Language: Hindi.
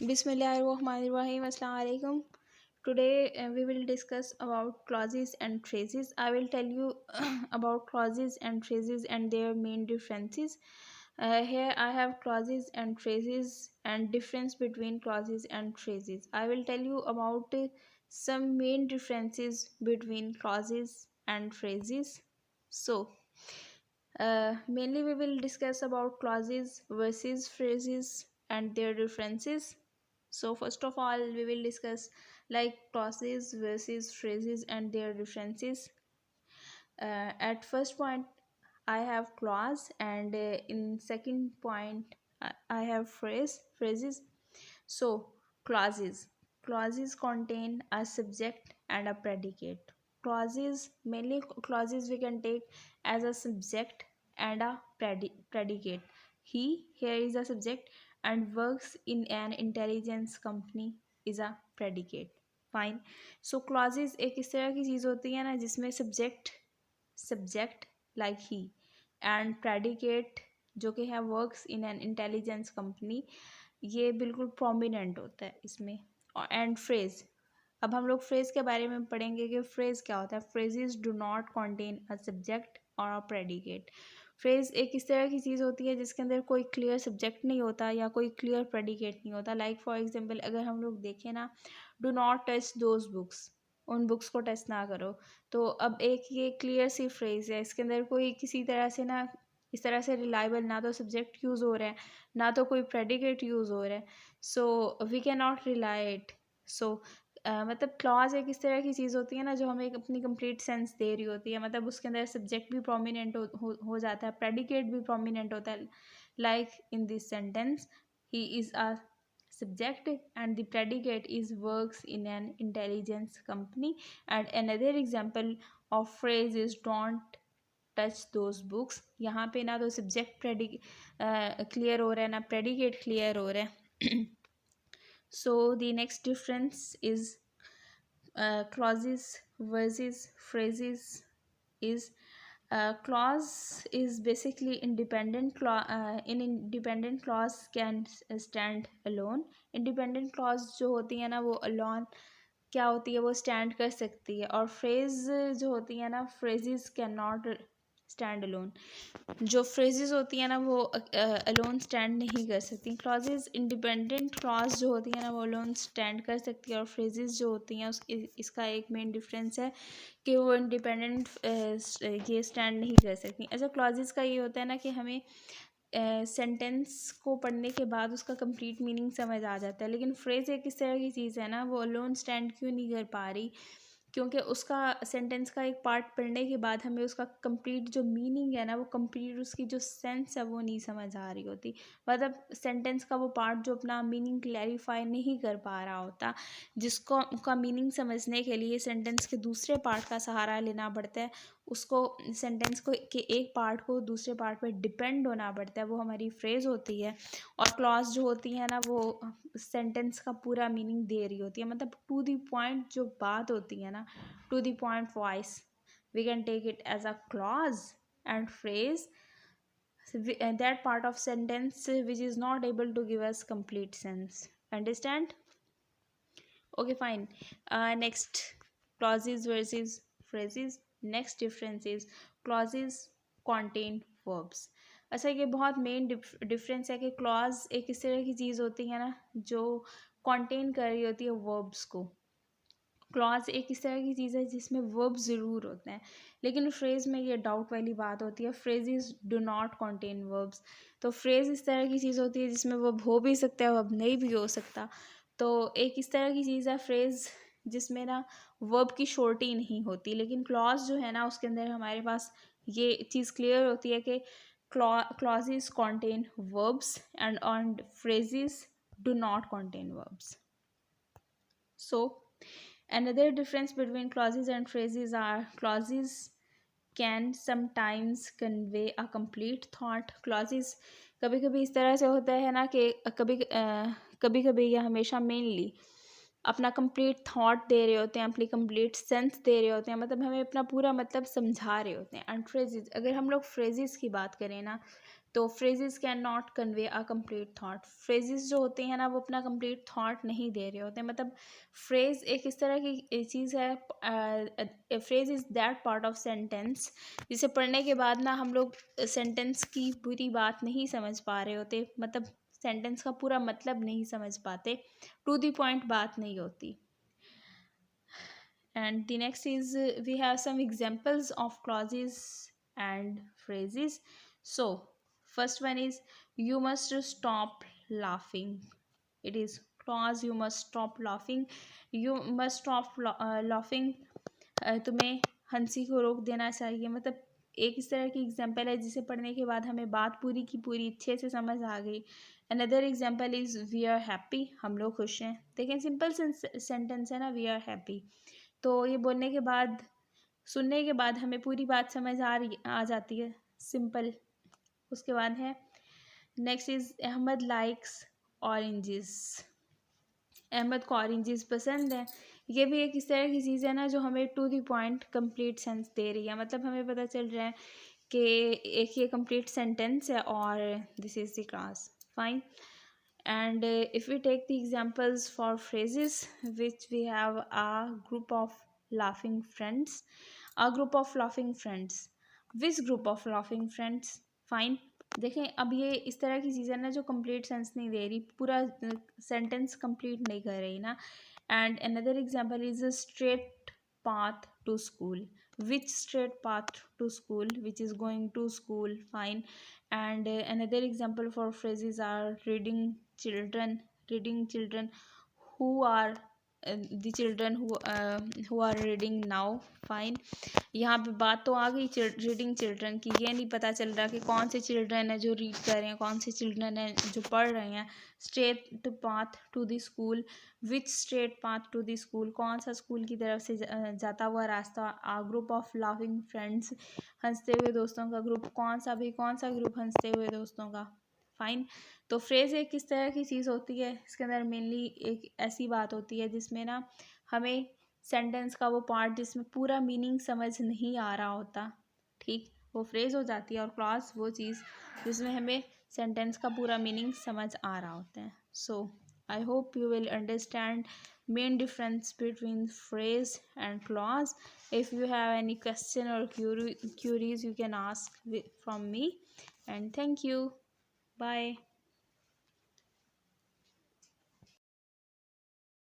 Bismillahirrahmanirrahim. Assalamu alaikum. Today we will discuss about clauses and phrases. I will tell you about clauses and phrases and their main differences. Here I have clauses and phrases and difference between clauses and phrases. I will tell you about some main differences between clauses and phrases. Mainly we will discuss about clauses versus phrases and their differences. So first of all, we will discuss like clauses versus phrases and their differences. At first point, I have clause, and in second point, I have phrases. So clauses contain a subject and a predicate. Mainly clauses we can take as a subject and a predicate. He here is a subject and works in an intelligence company is a predicate. Fine. So clauses एक इस तरह की चीज़ होती है ना जिसमें subject like he and predicate जो कि है works in an intelligence company, ये बिल्कुल प्रोमिनेंट होता है इसमें. एंड फ्रेज, अब हम लोग फ्रेज के बारे में पढ़ेंगे कि फ्रेज क्या होता है. Phrases do not contain a subject और अ प्रेडिकेट. फ्रेज एक इस तरह की चीज़ होती है जिसके अंदर कोई क्लियर सब्जेक्ट नहीं होता या कोई क्लियर प्रेडिकेट नहीं होता. लाइक फॉर एग्जांपल अगर हम लोग देखें ना, do not touch those books, उन बुक्स को टच ना करो. तो अब एक ये क्लियर सी फ्रेज है, इसके अंदर कोई किसी तरह से ना इस तरह से रिलायबल ना तो सब्जेक्ट यूज़ हो रहा है ना तो कोई प्रेडिकेट यूज़ हो रहा है. सो वी कैन नॉट रिलाई इट. सो मतलब क्लॉज एक इस तरह की चीज़ होती है ना जो हमें अपनी कंप्लीट सेंस दे रही होती है. मतलब उसके अंदर सब्जेक्ट भी प्रोमिनेंट हो जाता है, प्रेडिकेट भी प्रोमिनेंट होता है. Like in this sentence, he is a subject and the predicate is works in an intelligence company. And another example of phrase is don't touch those books. यहाँ पे ना तो सब्जेक्ट क्लियर हो रहा है ना प्रेडिकेट क्लियर हो रहा है. So the next difference is clauses versus phrases is clause is basically independent. In independent clause can stand alone. independent clause जो होती है ना वो alone क्या होती है, वो स्टैंड कर सकती है. और फ्रेज जो होती है ना, phrases can not stand alone. जो फ्रेजेस होती हैं ना वो अलोन स्टैंड नहीं कर सकती. क्लॉजेज इंडिपेंडेंट क्लॉज जो होती है ना वो अलोन स्टैंड कर सकती है. और फ्रेजेस जो होती हैं इसका एक मेन डिफरेंस है कि वो इंडिपेंडेंट ये स्टैंड नहीं कर सकती. अच्छा, क्लॉजेज का ये होता है ना कि हमें सेंटेंस को पढ़ने के बाद उसका कंप्लीट मीनिंग समझ आ जाता है. लेकिन फ्रेज एक इस तरह की चीज़ है ना, वो अलोन स्टैंड क्यों नहीं कर पा रही, क्योंकि उसका सेंटेंस का एक पार्ट पढ़ने के बाद हमें उसका कंप्लीट जो मीनिंग है ना, वो कंप्लीट उसकी जो सेंस है वो नहीं समझ आ रही होती. मतलब सेंटेंस का वो पार्ट जो अपना मीनिंग क्लैरिफाई नहीं कर पा रहा होता, जिसको उसका मीनिंग समझने के लिए सेंटेंस के दूसरे पार्ट का सहारा लेना पड़ता है. उसको सेंटेंस को के एक पार्ट को दूसरे पार्ट पर डिपेंड होना पड़ता है, वो हमारी फ्रेज होती है. और क्लॉज जो होती है ना वो सेंटेंस का पूरा मीनिंग दे रही होती है. मतलब टू द पॉइंट जो बात होती है ना, to the point voice, we can take it as a clause. And phrase that part of sentence which is not able to give us complete sense. Understand? Okay, fine. Next, clauses versus phrases. Next difference is clauses contain verbs. अच्छा, ये बहुत मेन डिफरेंस है कि क्लॉज एक इस तरह की चीज़ होती है ना जो कंटेन कर रही होती है वर्ब्स को. क्लॉज एक इस तरह की चीज़ है जिसमें वर्ब ज़रूर होते हैं. लेकिन फ्रेज़ में ये डाउट वाली बात होती है, phrases do not contain verbs. तो फ्रेज़ इस तरह की चीज़ होती है जिसमें वर्ब हो भी सकता है, वर्ब नहीं भी हो सकता. तो एक इस तरह की चीज़ है फ्रेज़ जिसमें ना वर्ब की शॉर्टी नहीं होती. लेकिन क्लॉज जो है ना उसके अंदर हमारे पास ये चीज़ क्लियर होती है कि clauses contain verbs and phrases do not contain verbs. So another difference between clauses and phrases are clauses can sometimes convey a complete thought. Clauses कभी कभी इस तरह से होता है ना कि कभी कभी या हमेशा मेनली अपना कंप्लीट थॉट दे रहे होते हैं, अपनी कंप्लीट सेंस दे रहे होते हैं. मतलब हमें अपना पूरा मतलब समझा रहे होते हैं. एंड फ्रेजेस, अगर हम लोग फ्रेजेस की बात करें ना, तो phrases can not convey a complete thought. Phrases जो होते हैं ना वो अपना कंप्लीट थॉट नहीं दे रहे होते, मतलब फ्रेज एक इस तरह की चीज़ है, phrase is that part of sentence जिसे पढ़ने के बाद ना हम लोग सेंटेंस की पूरी बात नहीं समझ पा रहे होते, मतलब सेंटेंस का पूरा मतलब नहीं समझ पाते, टू द पॉइंट बात नहीं होती। And the next is we have some examples of clauses and phrases. So, first one is you must stop laughing. It is clause you must stop laughing. You must stop laughing. तुम्हें हंसी को रोक देना चाहिए, मतलब एक इस तरह की एग्जाम्पल है जिसे पढ़ने के बाद हमें बात पूरी की पूरी अच्छे से समझ आ गई। Another example is we are happy, हम लोग खुश हैं। देखें सिंपल सेंटेंस है ना, वी आर हैप्पी। तो ये बोलने के बाद, सुनने के बाद हमें पूरी बात समझ आ जाती है, सिंपल। उसके बाद है next is Ahmad likes oranges. Ahmad को ऑरेंजेस पसंद है। ये भी एक इस तरह की चीज़ है ना जो हमें to the point complete sense दे रही है, मतलब हमें पता चल रहा है कि एक ये कंप्लीट सेंटेंस है और this is the class, fine. And if we take the examples for phrases, which we have a group of laughing friends, a group of laughing friends, which group of laughing friends, fine। देखें अब ये इस तरह की चीज़ है ना जो कंप्लीट सेंस नहीं दे रही, पूरा सेंटेंस कंप्लीट नहीं कर रही ना। And another example is a straight path to school, which straight path to school, which is going to school, fine। And another example for phrases are reading children, reading children, who are the children who are reading now, fine। यहाँ पे बात तो आ गई रीडिंग चिल्ड्रन की, ये नहीं पता चल रहा कि कौन से चिल्ड्रन है जो रीड कर रहे हैं, कौन से चिल्ड्रन है जो पढ़ रहे हैं। Straight path to the school, which straight path to the school, कौन सा स्कूल की तरफ से जाता हुआ रास्ता। A group of laughing friends, हंसते हुए दोस्तों का ग्रुप, कौन सा ग्रुप हंसते हुए दोस्तों का, फाइन। तो फ्रेज एक किस तरह की चीज़ होती है, इसके अंदर मेनली एक ऐसी बात होती है जिसमें ना हमें सेंटेंस का वो पार्ट जिसमें पूरा मीनिंग समझ नहीं आ रहा होता, ठीक, वो फ्रेज हो जाती है। और क्लॉज वो चीज़ जिसमें हमें सेंटेंस का पूरा मीनिंग समझ आ रहा होता है। So I hope you will understand main difference between phrase and clause. If you have any question or queries, you can ask from me. And thank you. Bye.